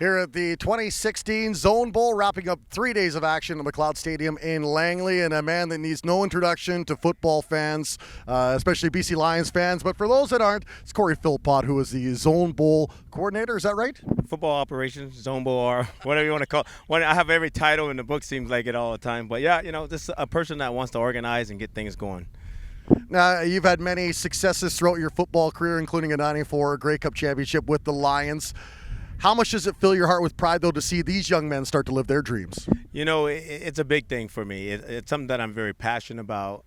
Here at the 2016 Zone Bowl, wrapping up 3 days of action at McLeod Stadium in Langley, and a man that needs no introduction to football fans, especially BC Lions fans. But for those that aren't, it's Cory Philpot, who is the Zone Bowl coordinator. Is that right? Football operations, Zone Bowl, or whatever you want to call it. I have every title in the book, seems like it all the time. But yeah, this is a person that wants to organize and get things going. Now, you've had many successes throughout your football career, including a '94 Grey Cup championship with the Lions. How much does it fill your heart with pride, though, to see these young men start to live their dreams? It's a big thing for me. It's something that I'm very passionate about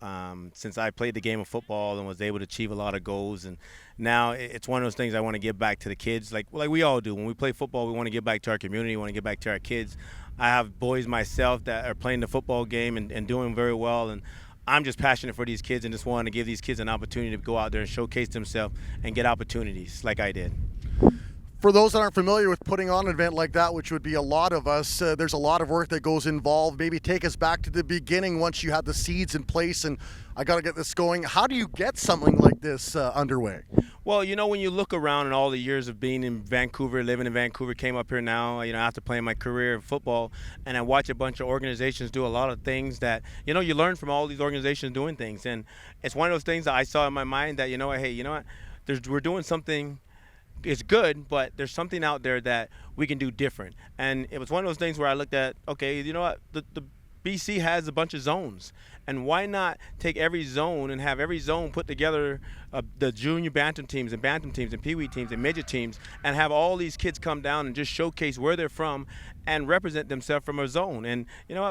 since I played the game of football and was able to achieve a lot of goals. And now it's one of those things I want to give back to the kids, like we all do. When we play football, we want to give back to our community, we want to give back to our kids. I have boys myself that are playing the football game and doing very well. And I'm just passionate for these kids and just want to give these kids an opportunity to go out there and showcase themselves and get opportunities like I did. For those that aren't familiar with putting on an event like that, which would be a lot of us, there's a lot of work that goes involved. Maybe take us back to the beginning once you had the seeds in place and I got to get this going. How do you get something like this underway? Well, when you look around and all the years of being in Vancouver, living in Vancouver, came up here now, after playing my career in football, and I watch a bunch of organizations do a lot of things that, you learn from all these organizations doing things. And it's one of those things that I saw in my mind that, we're doing something. It's good, but there's something out there that we can do different. And it was one of those things where I looked at, okay, the BC has a bunch of zones, and why not take every zone and have every zone put together the junior bantam teams and peewee teams and midget teams, and have all these kids come down and just showcase where they're from and represent themselves from a zone. And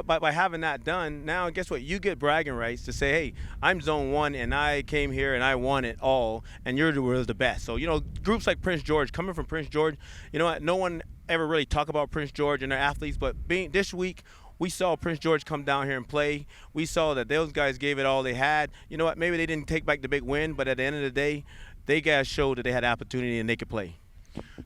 by having that done, now guess what? You get bragging rights to say, hey, I'm zone 1 and I came here and I won it all, and you're the best. So groups like Prince George, coming from Prince George, no one ever really talk about Prince George and their athletes, but being this week, we saw Prince George come down here and play. We saw that those guys gave it all they had. Maybe they didn't take back the big win, but at the end of the day, they guys showed that they had opportunity and they could play.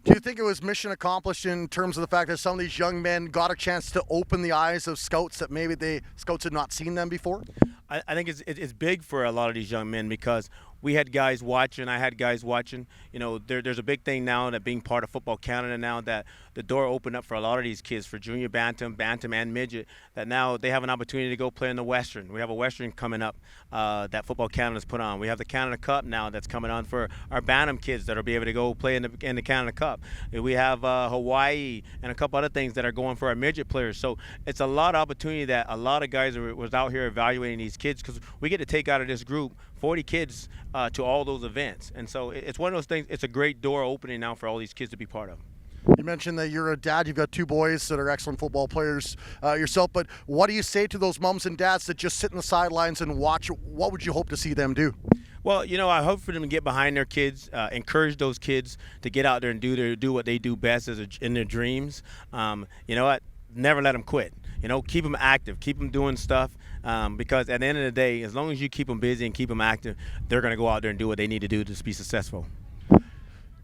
Do you think it was mission accomplished in terms of the fact that some of these young men got a chance to open the eyes of scouts that maybe scouts had not seen them before? I think it's big for a lot of these young men because we had guys watching. I had guys watching. There's a big thing now that being part of Football Canada now that the door opened up for a lot of these kids for junior bantam and midget, that now they have an opportunity to go play in the Western. We have a Western coming up that Football Canada's put on. We have the Canada Cup now that's coming on for our bantam kids that'll be able to go play in the Canada Cup. We have Hawaii and a couple other things that are going for our midget players. So it's a lot of opportunity that a lot of guys was out here evaluating these kids, because we get to take out of this group 40 kids to all those events. And so it's one of those things. It's a great door opening now for all these kids to be part of. You mentioned that you're a dad. You've got 2 boys that are excellent football players yourself. But what do you say to those moms and dads that just sit in the sidelines and watch? What would you hope to see them do? Well, I hope for them to get behind their kids, encourage those kids to get out there and do what they do best in their dreams. Never let them quit. Keep them active, keep them doing stuff, because at the end of the day, as long as you keep them busy and keep them active, they're going to go out there and do what they need to do to be successful.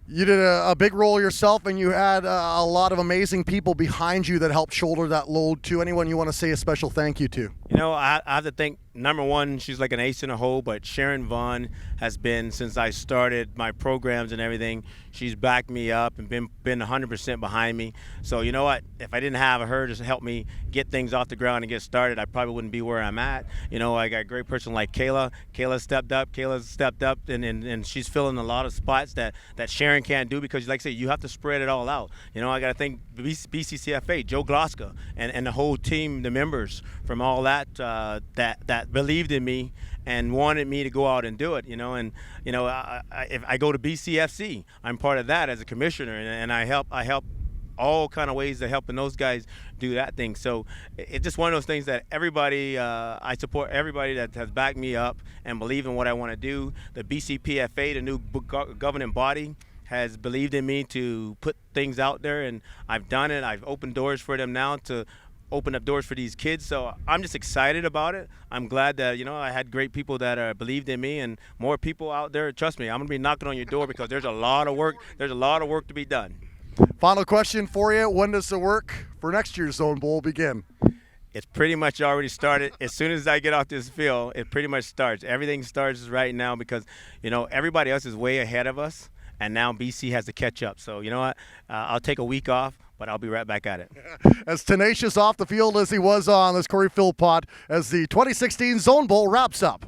You did a big role yourself, and you had a lot of amazing people behind you that helped shoulder that load too. Anyone you want to say a special thank you to? I have to thank, number one, she's like an ace in a hole, but Sharon Vaughn has been, since I started my programs and everything, she's backed me up and been 100% behind me. So you know what? If I didn't have her to help me get things off the ground and get started, I probably wouldn't be where I'm at. I got a great person like Kayla. Kayla's stepped up, and she's filling a lot of spots that Sharon can't do, because, like I say, you have to spread it all out. I got to thank BCCFA, Joe Gloska, and the whole team, the members from all that believed in me and wanted me to go out and do it. If I go to BCFC, I'm part of that as a commissioner, and I help all kind of ways of helping those guys do that thing. So it's just one of those things that everybody, I support everybody that has backed me up and believe in what I want to do. The BCPFA, the new governing body, has believed in me to put things out there, and I've done it. I've opened doors for them now to open up doors for these kids. So I'm just excited about it. I'm glad that, I had great people that believed in me, and more people out there. Trust me, I'm going to be knocking on your door, because there's a lot of work. There's a lot of work to be done. Final question for you. When does the work for next year's Zone Bowl begin? It's pretty much already started. As soon as I get off this field, it pretty much starts. Everything starts right now, because, everybody else is way ahead of us. And now BC has to catch up. So, I'll take a week off. but I'll be right back at it. As tenacious off the field as he was on, this Cory Philpot as the 2016 Zone Bowl wraps up.